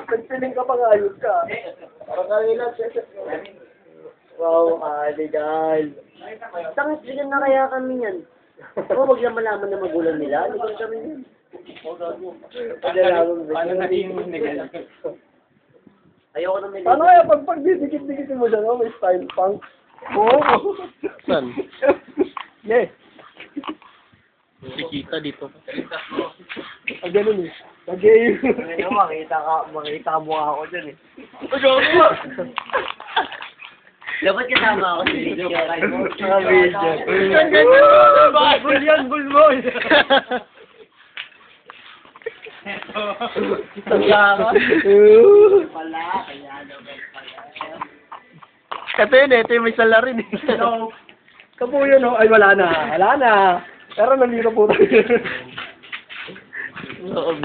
Nagpiling ka pa nga, ayos ka. Parang kanila, wow, guys. Tangis bigyan na kaya kami yan. O, wag lang malaman na magulang nila. Hindi ko kami yan. Paano naging nila? Ayoko na may Paano kaya pag didikit-dikitin mo siya, no? May style punk. Oo. Saan? Yes. Sikita dito. Ang ganun eh. Nag-game. Ano, makita ka mukha ako dyan eh. Dapat kasama ako sa video. Bull yan, bull mo. Pala, kaya naman pala. Ito yun eh, ito yung may sala rin eh. Kapuyo, no? Ay, wala na. Wala na. Pero nandito po tayo. Oo,